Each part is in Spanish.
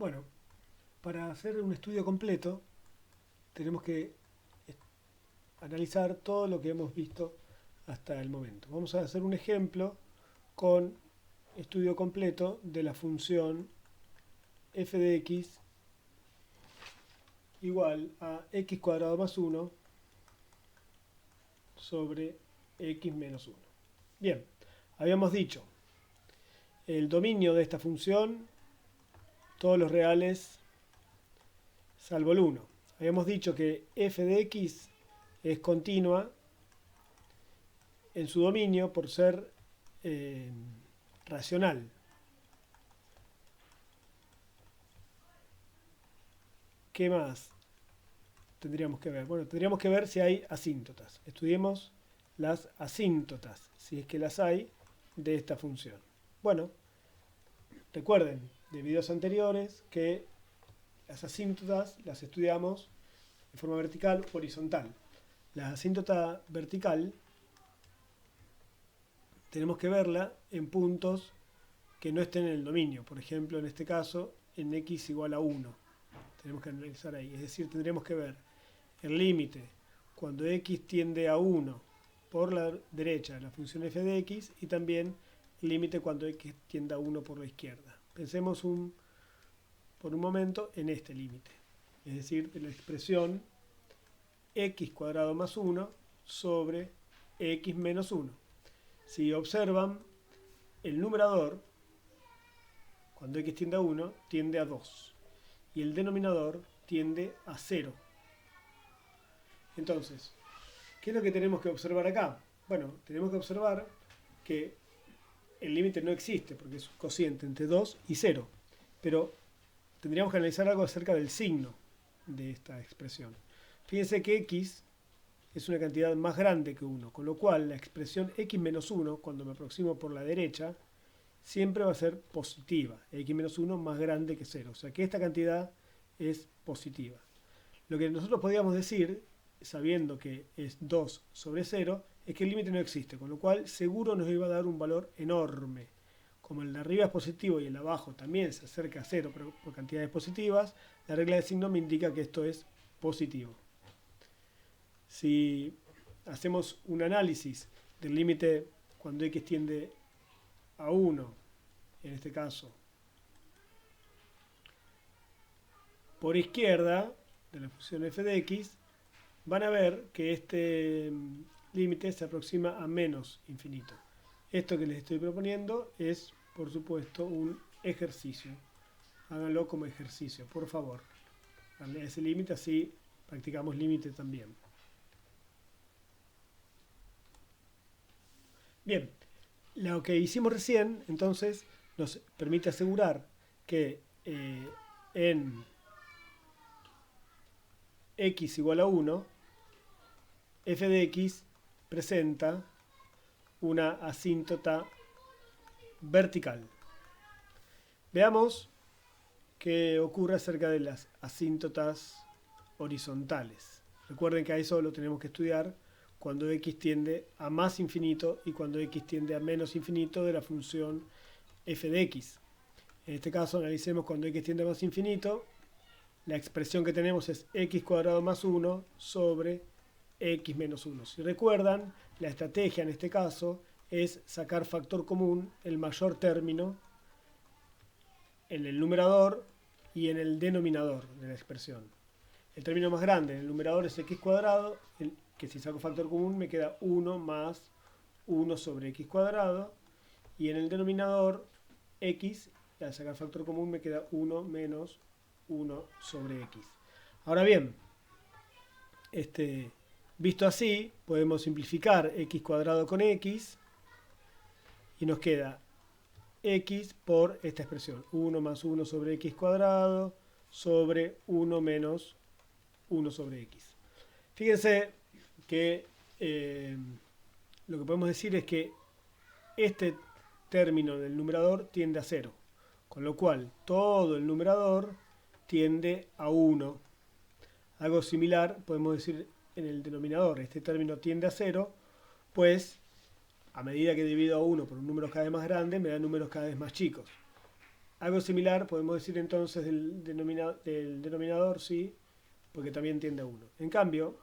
Bueno, para hacer un estudio completo tenemos que analizar todo lo que hemos visto hasta el momento. Vamos a hacer un ejemplo con estudio completo de la función f de x igual a x cuadrado más 1 sobre x menos 1. Bien, habíamos dicho, el dominio de esta función, todos los reales salvo el 1. Habíamos dicho que f de x es continua en su dominio por ser racional. ¿Qué más tendríamos que ver? Bueno, tendríamos que ver si hay asíntotas. Estudiemos las asíntotas, si es que las hay, de esta función. Bueno, recuerden de videos anteriores que las asíntotas las estudiamos de forma vertical o horizontal. La asíntota vertical tenemos que verla en puntos que no estén en el dominio. Por ejemplo, en este caso, en x igual a 1. Tenemos que analizar ahí. Es decir, tendremos que ver el límite cuando x tiende a 1 por la derecha de la función f de x y también el límite cuando x tiende a 1 por la izquierda. Pensemos por un momento en este límite. Es decir, de la expresión x cuadrado más 1 sobre x menos 1. Si observan, el numerador, cuando x tiende a 1, tiende a 2. Y el denominador tiende a 0. Entonces, ¿qué es lo que tenemos que observar acá? Bueno, tenemos que observar que el límite no existe, porque es un cociente entre 2 y 0. Pero tendríamos que analizar algo acerca del signo de esta expresión. Fíjense que x es una cantidad más grande que 1, con lo cual la expresión x menos 1, cuando me aproximo por la derecha, siempre va a ser positiva. X menos 1 más grande que 0. O sea que esta cantidad es positiva. Lo que nosotros podríamos decir, sabiendo que es 2 sobre 0, es que el límite no existe, con lo cual seguro nos iba a dar un valor enorme. Como el de arriba es positivo y el de abajo también se acerca a 0 pero por cantidades positivas, la regla de signo me indica que esto es positivo. Si hacemos un análisis del límite cuando x tiende a 1, en este caso, por izquierda de la función f de x, van a ver que este límite se aproxima a menos infinito. Esto que les estoy proponiendo es, por supuesto, un ejercicio. Háganlo como ejercicio, por favor. Darle a ese límite, así practicamos límite también. Bien, lo que hicimos recién, entonces, nos permite asegurar que en x igual a 1, f de x presenta una asíntota vertical. Veamos qué ocurre acerca de las asíntotas horizontales. Recuerden que a eso lo tenemos que estudiar cuando x tiende a más infinito y cuando x tiende a menos infinito de la función f de x. En este caso analicemos cuando x tiende a más infinito. La expresión que tenemos es x cuadrado más 1 sobre x menos 1. Si recuerdan, la estrategia en este caso es sacar factor común, el mayor término, en el numerador y en el denominador de la expresión. El término más grande en el numerador es x cuadrado, que si saco factor común me queda 1 más 1 sobre x cuadrado, y en el denominador x, y al sacar factor común me queda 1 menos 1 sobre x. Ahora bien, visto así, podemos simplificar x cuadrado con x y nos queda x por esta expresión, 1 más 1 sobre x cuadrado sobre 1 menos 1 sobre x. Fíjense que lo que podemos decir es que este término del numerador tiende a 0, con lo cual todo el numerador tiende a 1. Algo similar podemos decir en el denominador, este término tiende a 0, pues a medida que divido a 1 por un número cada vez más grande, me da números cada vez más chicos. Algo similar podemos decir entonces del denominador, sí, porque también tiende a 1. En cambio,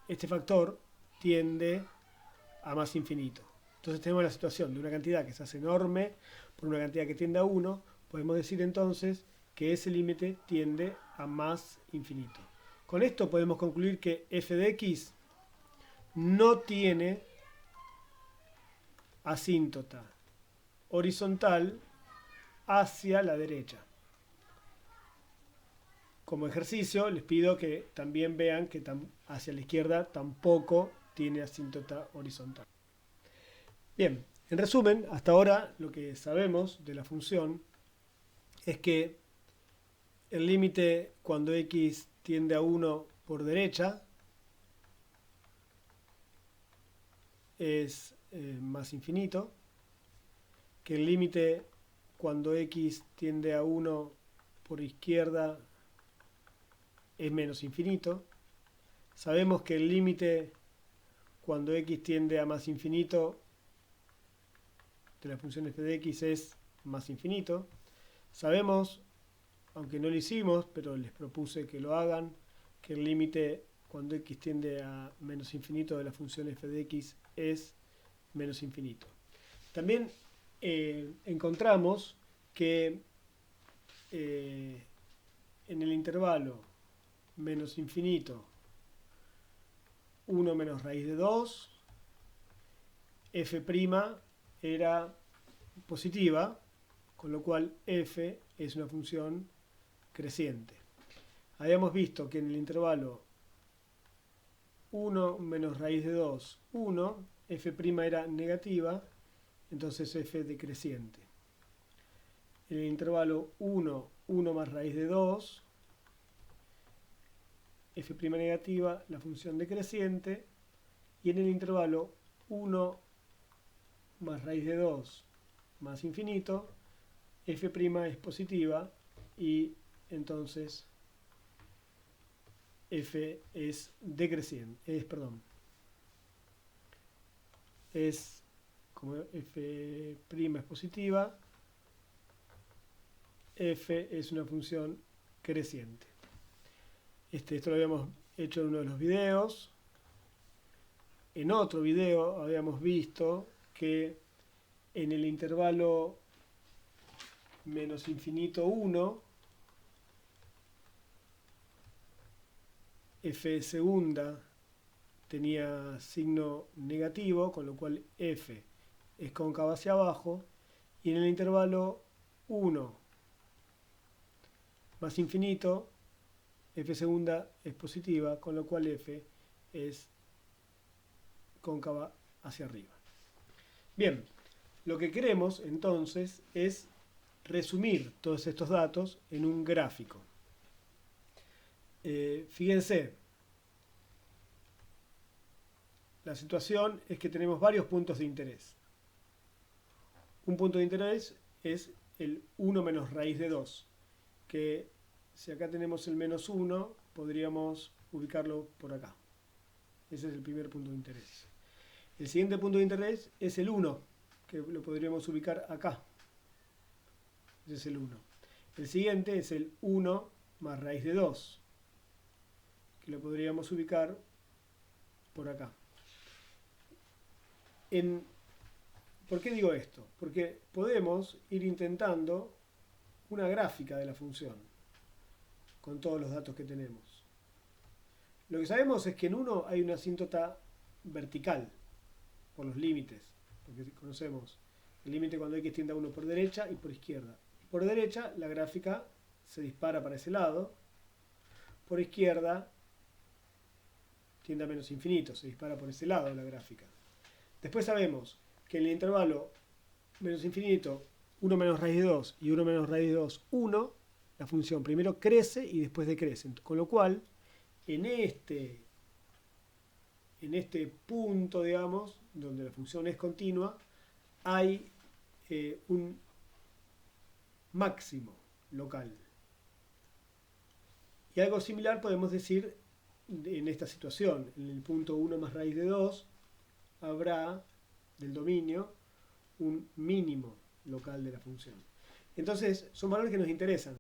este factor tiende a más infinito. Entonces tenemos la situación de una cantidad que se hace enorme por una cantidad que tiende a 1. Podemos decir entonces que ese límite tiende a más infinito. Con esto podemos concluir que f de x no tiene asíntota horizontal hacia la derecha. Como ejercicio les pido que también vean que hacia la izquierda tampoco tiene asíntota horizontal. Bien, en resumen, hasta ahora lo que sabemos de la función es que el límite cuando x tiende a 1 por derecha es más infinito, que el límite cuando x tiende a 1 por izquierda es menos infinito. Sabemos que el límite cuando x tiende a más infinito de la función f de x es más infinito. Sabemos, aunque no lo hicimos, pero les propuse que lo hagan, que el límite cuando x tiende a menos infinito de la función f de x es menos infinito. También encontramos que en el intervalo menos infinito 1 menos raíz de 2, f' era positiva, con lo cual f es una función creciente. Habíamos visto que en el intervalo 1 menos raíz de 2, 1, f' era negativa, entonces f decreciente. En el intervalo 1, 1 más raíz de 2, f' negativa, la función decreciente, y en el intervalo 1 más raíz de 2 más infinito, f' es positiva y entonces f es decreciente, como f' es positiva, f es una función creciente. Esto lo habíamos hecho en uno de los videos. En otro video habíamos visto que en el intervalo menos infinito 1, f segunda tenía signo negativo, con lo cual f es cóncava hacia abajo, y en el intervalo 1 más infinito, f segunda es positiva, con lo cual f es cóncava hacia arriba. Bien, lo que queremos entonces es resumir todos estos datos en un gráfico. Fíjense, la situación es que tenemos varios puntos de interés. Un punto de interés es el 1 menos raíz de 2, que si acá tenemos el menos 1, podríamos ubicarlo por acá. Ese es el primer punto de interés. El siguiente punto de interés es el 1, que lo podríamos ubicar acá. Ese es el 1. El siguiente es el 1 más raíz de 2, que lo podríamos ubicar por acá. ¿Por qué digo esto? Porque podemos ir intentando una gráfica de la función con todos los datos que tenemos. Lo que sabemos es que en 1 hay una asíntota vertical por los límites, porque conocemos el límite cuando x tiende a 1 por derecha y por izquierda. Por derecha la gráfica se dispara para ese lado, por izquierda tiende a menos infinito, se dispara por ese lado la gráfica. Después sabemos que en el intervalo menos infinito, 1 menos raíz de 2 y 1 menos raíz de 2, 1, la función primero crece y después decrece. Con lo cual, en este punto, digamos, donde la función es continua, hay un máximo local. Y algo similar podemos decir en esta situación. En el punto 1 más raíz de 2 habrá del dominio un mínimo local de la función. Entonces son valores que nos interesan.